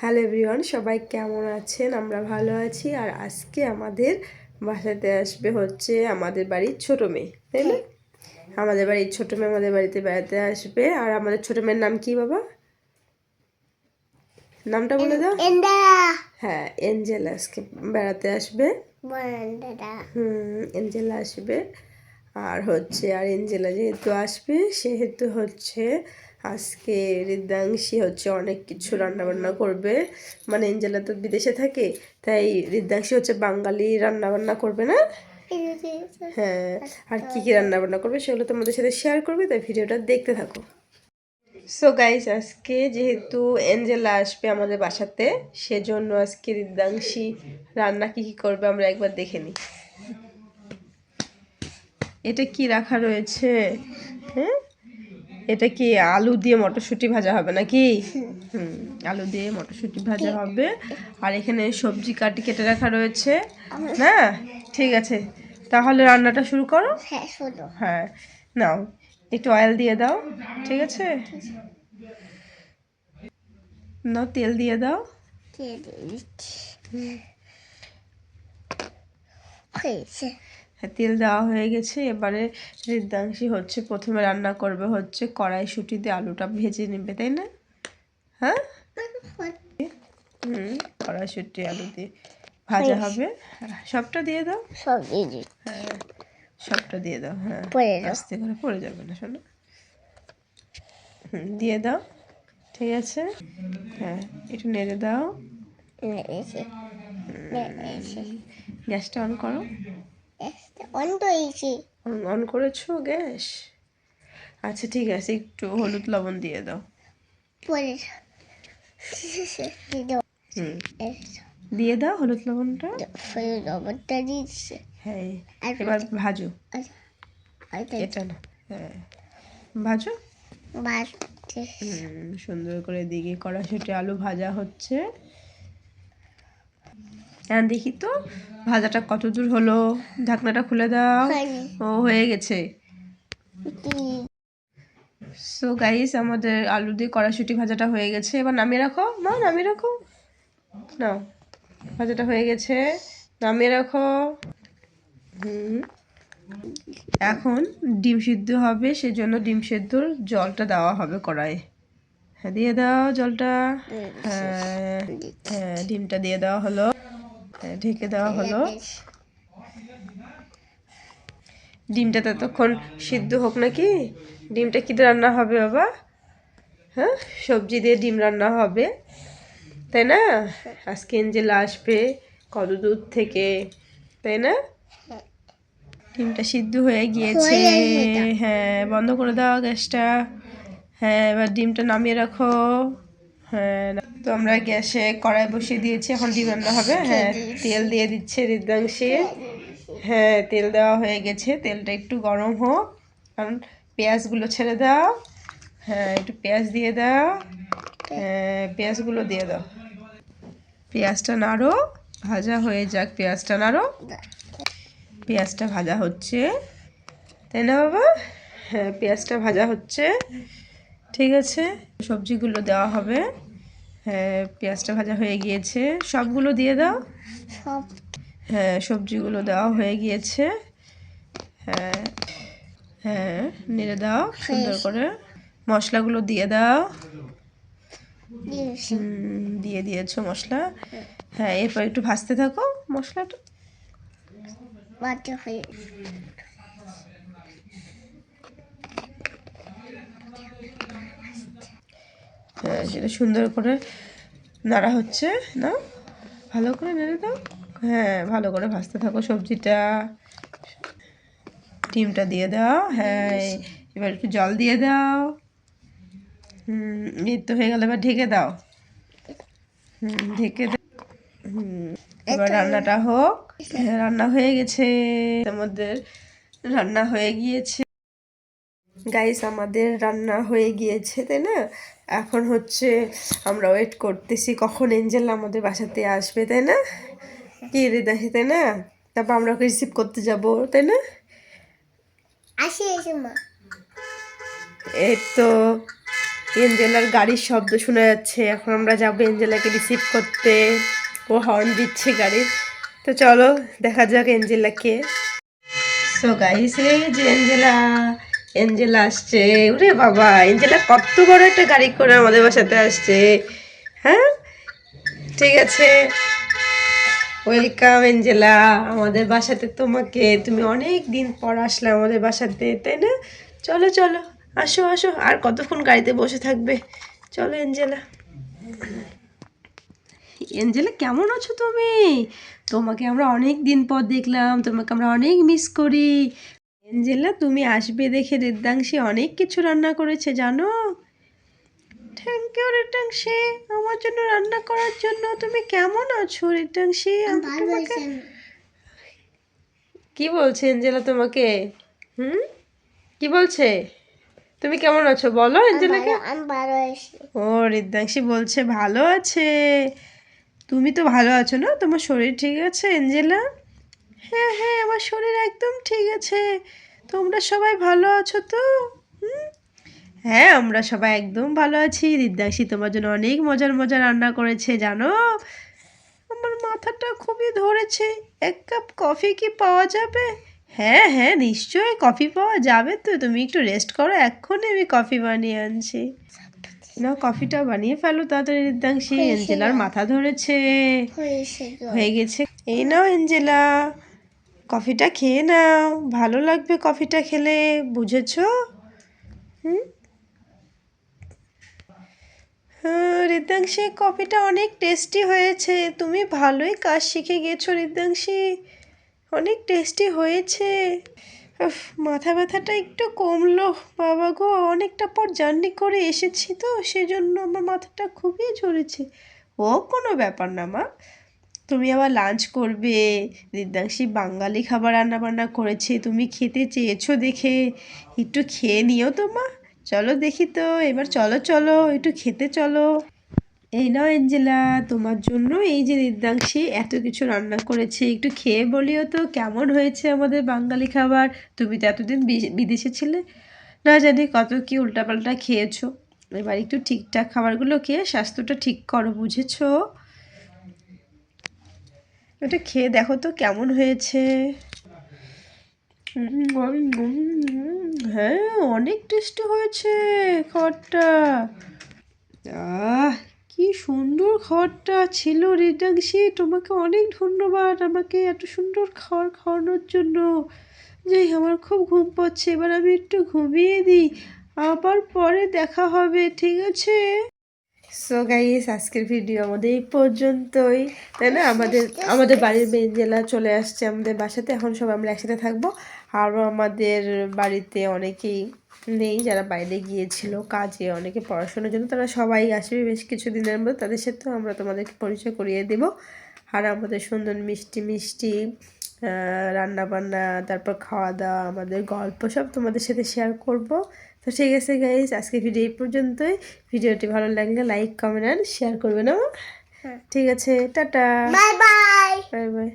Hello everyone, সবাই কেমন আছেন? আমরা ভালো আছি। আর আজকে আমাদের বাসাতে আসবে হচ্ছে আমাদের বাড়ির ছোট মেয়ে, তাই না? আমাদের বাড়ির ছোট মেয়ে আমাদের বাড়িতে বেড়াতে আসবে। আর আমাদের ছোট মেয়ের নাম কি বাবা? নামটা বলে দাও। হ্যাঁ, এঞ্জেলা আজকে বেড়াতে আসবে। এঞ্জেলা আসবে। আর এঞ্জেলা যেহেতু আসবে সেহেতু আজকে ঋদ্ধাংশী অনেক কিছু রান্না বান্না করবে। মানে এঞ্জেলা তো বিদেশে থাকে, তাই ঋদ্ধাংশী বাঙালি রান্না বান্না করবে না? হ্যাঁ, আর কি কি রান্না বান্না করবে সেগুলো তোমাদের সাথে শেয়ার করবে, তাই ভিডিওটা দেখতে থাকো। সো গাইস, আজকে যেহেতু এঞ্জেলা আসবে আমাদের বাসাতে, সেজন্য আজকে ঋদ্ধাংশী রান্না কি কি করবে আমরা একবার দেখে নিই। এটা কি রাখা রয়েছে? হ্যাঁ, এটা কি আলু দিয়ে মটরশুঁটি ভাজা হবে নাকি? আলু দিয়ে মটরশুঁটি ভাজা হবে। আর এখানে সবজি কেটে রাখা রয়েছে না? ঠিক আছে, তাহলে রান্নাটা শুরু করো। হ্যাঁ, নাও একটু অয়েল দিয়ে দাও। ঠিক আছে, নাও তেল দিয়ে দাও। তেল দেওয়া হয়ে গেছে। এবারে ঋদ্ধাংশী প্রথমে রান্না করবে কড়াইশুঁটিতে আলুটা ভেজে নেবে, তাই না? হ্যাঁ, কড়াইশুঁটি আলু দিয়ে ভাজা হবে। সবটা দিয়ে দাও। হ্যাঁ, সবটা দিয়ে দাও। হ্যাঁ, আস্তে করে পড়ে যাবে না, শোনো। দিয়ে দাও। ঠিক আছে, হ্যাঁ, একটু নেড়ে দাও। গ্যাসটা অন করো। অন করেছো গ্যাস? আচ্ছা ঠিক আছে, একটু হলুদ লবণ দিয়ে দাও। দিয়ে দাও হলুদ লবণটা। হ্যাঁ, এবার ভাজো। এটা না, হ্যাঁ, ভাজো। সুন্দর করে দিকে কড়াইশুঁটি আলু ভাজা হচ্ছে। হ্যাঁ, দেখি তো ভাজাটা কত দূর হলো। ঢাকনাটা খুলে দাও। ও, হয়ে গেছে। সো গাইস, আমাদের আলু দিয়ে কড়াইশুঁটি ভাজাটা হয়ে গেছে। এবার নামিয়ে রাখো মা, নামিয়ে রাখো। নাও, ভাজাটা হয়ে গেছে, নামিয়ে রাখো। এখন ডিম সিদ্ধ হবে, সেজন্য ডিম সিদ্ধর জলটা দেওয়া হবে কড়াইয়ে। হ্যাঁ, দিয়ে দাও জলটা। হ্যাঁ হ্যাঁ, ডিমটা দিয়ে দেওয়া হলো। হ্যাঁ, ঢেকে দেওয়া হলো। ডিমটা ততক্ষণ সিদ্ধ হোক নাকি। ডিমটা কি দিয়ে রান্না হবে বাবা? হ্যাঁ, সবজি দিয়ে ডিম রান্না হবে, তাই না? আজকে এঞ্জেলা আসবে কত দূর থেকে, তাই না? ডিমটা সিদ্ধ হয়ে গিয়েছে। হ্যাঁ, বন্ধ করে দাও গ্যাসটা। হ্যাঁ, এবার ডিমটা নামিয়ে রাখো। হ্যাঁ, তো আমরা গ্যাসে কড়াই বসিয়ে দিয়েছি, এখন ডিম রান্না হবে। হ্যাঁ, তেল দিয়ে দিচ্ছে ঋদ্ধাংশী। হ্যাঁ, তেল দেওয়া হয়ে গেছে, তেলটা একটু গরম হোক, কারণ পেঁয়াজগুলো ছেড়ে দাও। হ্যাঁ, একটু পেঁয়াজ দিয়ে দাও। হ্যাঁ, পেঁয়াজগুলো দিয়ে দাও। পেঁয়াজটা নাড়ো, ভাজা হয়ে যাক। পেঁয়াজটা নাড়ো। পেঁয়াজটা ভাজা হচ্ছে, তাই না বাবা? হ্যাঁ, পেঁয়াজটা ভাজা হচ্ছে। ঠিক আছে, সবজিগুলো দেওয়া হবে। হ্যাঁ, পেঁয়াজটা ভাজা হয়ে গিয়েছে, সবগুলো দিয়ে দাও। হ্যাঁ, সবজিগুলো দেওয়া হয়ে গিয়েছে। হ্যাঁ হ্যাঁ, নেড়ে দাও সুন্দর করে। মশলাগুলো দিয়ে দাও। দিয়ে দিয়েছো মশলা। হ্যাঁ, এরপর একটু ভাজতে থাকো মশলাটা। হ্যাঁ, সেটা সুন্দর করে নাড়া হচ্ছে না, ভালো করে নেড়ে দাও। হ্যাঁ, ভালো করে ভাজতে থাকো সবজিটা। ডিমটা দিয়ে দাও। হ্যাঁ, এবার একটু জল দিয়ে দাও। এই তো হয়ে গেল, এবার ঢেকে দাও। ঢেকে দাও। এবার রান্নাটা হোক। হ্যাঁ, রান্না হয়ে গেছে, আমাদের রান্না হয়ে গিয়েছে। গাইস, আমাদের রান্না হয়ে গিয়েছে, তাই না? এখন আমরা ওয়েট করতেছি কখন এঞ্জেলা আমাদের বাসাতে আসবে, তাই না? কি দেখি, তাই না? তারপর আমরা ওকে রিসিভ করতে যাব, তাই না? এই তো এঞ্জেলার গাড়ির শব্দ শোনা যাচ্ছে। এখন আমরা যাবো এঞ্জেলাকে রিসিভ করতে। ও হর্ন দিচ্ছে গাড়ির। তো চলো দেখা যাক এঞ্জেলাকে। সো গাইস, এই যে এঞ্জেলা আসছে। ওরে বাবা, এঞ্জেলা কত বড় একটা গাড়ি করে আমাদের বাসাতে আসছে। হ্যাঁ, ঠিক আছে, ওয়েলকাম এঞ্জেলা আমাদের বাসাতে। তুমি অনেক দিন পর আসলে আমাদের বাসাতে, তাই না? চলো চলো, আসো আসো। আর কতক্ষণ গাড়িতে বসে থাকবে? চলো এঞ্জেলা। এঞ্জেলা কেমন আছো তুমি? তোমাকে আমরা অনেক দিন পর দেখলাম, তোমাকে আমরা অনেক মিস করি। এঞ্জেলা, তুমি আসবে দেখে রিদ্ধাংশী অনেক কিছু রান্না করেছে জানো। থ্যাংক ইউ রিদ্ধাংশী, আমার জন্য রান্না করার জন্য। তুমি কেমন আছো রিদ্ধাংশী? তোমাকে কি বলছে এঞ্জেলা তোমাকে? হুম, কি বলছে? তুমি কেমন আছো বলো এঞ্জেলাকে। ও, রিদ্ধাংশী বলছে ভালো আছে। তুমি তো ভালো আছো না? তোমার শরীর ঠিক আছে এঞ্জেলা? হ্যাঁ হ্যাঁ, আমার শরীর একদম ঠিক আছে। তোমরা সবাই ভালো আছো তো? হুম, হ্যাঁ, আমরা সবাই একদম ভালো আছি। রিদ্ধাংশী তোমার জন্য অনেক মজার মজার রান্না করেছে জানো। আমার মাথাটা খুবই ধরেছে। এক কাপ কফি কি পাওয়া যাবে? হ্যাঁ হ্যাঁ, নিশ্চয়ই কফি পাওয়া যাবে। তো তুমি একটু রেস্ট করো, এক্ষুনি আমি কফি বানিয়ে আনছি। নাও, কফিটা বানিয়ে ফেলো তাড়াতাড়ি রিদ্ধাংশী। এঞ্জেলার মাথা ধরেছে। হয়ে গেছে। এই নাও এঞ্জেলা, কফিটা খেয়ে নাও, ভালো লাগবে কফিটা খেলে, বুঝেছো? হুম, হ্যাঁ রিদ্ধাংশী, কফিটা অনেক টেস্টি হয়েছে। তুমি ভালোই কাজ শিখে গেছো রিদ্ধাংশী, অনেক টেস্টি হয়েছে। উফ, মাথা ব্যথাটা একটু কমলো। বাবা গো, অনেকটা পর জার্নি করে এসেছি তো, সেজন্য আমার মাথাটা খুবই ধরেছে। ও কোনো ব্যাপার না মা, তুমি আবার লাঞ্চ করবে। রিদ্ধাংশী বাঙালি খাবার রান্না বান্না করেছে, তুমি খেতে চেয়েছো দেখে একটু খেয়ে নিও তো মা। চলো দেখি তো এবার, চলো চলো একটু খেতে চলো। এই নাও এঞ্জেলা, তোমার জন্য এই যে রিদ্ধাংশী এত কিছু রান্না করেছে, একটু খেয়ে বলিও তো কেমন হয়েছে আমাদের বাঙালি খাবার। তুমি তো এতদিন বিদেশে ছিলে, না জানি কত কি উল্টাপাল্টা খেয়েছো। এবার একটু ঠিকঠাক খাবারগুলো খেয়ে স্বাস্থ্যটা ঠিক করো, বুঝেছো? ওটা খেয়ে দেখো তো কেমন হয়েছে। হ্যাঁ, অনেক টেস্টি হয়েছে খাবারটা। আহ, কি সুন্দর খাবারটা ছিল রিদ্ধাংশী, তোমাকে অনেক ধন্যবাদ আমাকে এত সুন্দর খাবার খাওয়ানোর জন্য। যাই, আমার খুব ঘুম পাচ্ছে, এবার আমি একটু ঘুমিয়ে দিই। আবার পরে দেখা হবে, ঠিক আছে? সো গাইস, আজকের ভিডিও আমাদের এই পর্যন্তই, তাই না? আমাদের বাড়ির এঞ্জেলা চলে আসছে আমাদের বাসাতে। এখন সব আমরা একসাথে থাকবো। আরও আমাদের বাড়িতে অনেকেই নেই, যারা বাইরে গিয়েছিল কাজে, অনেকে পড়াশোনার জন্য, তারা সবাই আসবে বেশ কিছুদিনের মধ্যে। তাদের সাথেও আমরা তোমাদেরকে পরিচয় করিয়ে দেব। আর আমাদের সুন্দর মিষ্টি মিষ্টি রান্না বান্না, তারপর খাওয়া দাওয়া, আমাদের গল্প সব তোমাদের সাথে শেয়ার করব। তো ঠিক আছে গাইজ, আজকে ভিডিও এই পর্যন্তই। ভিডিওটি ভালো লাগলে লাইক কমেন্ট আর শেয়ার করবে না? ঠিক আছে, tata, bye bye, bye bye.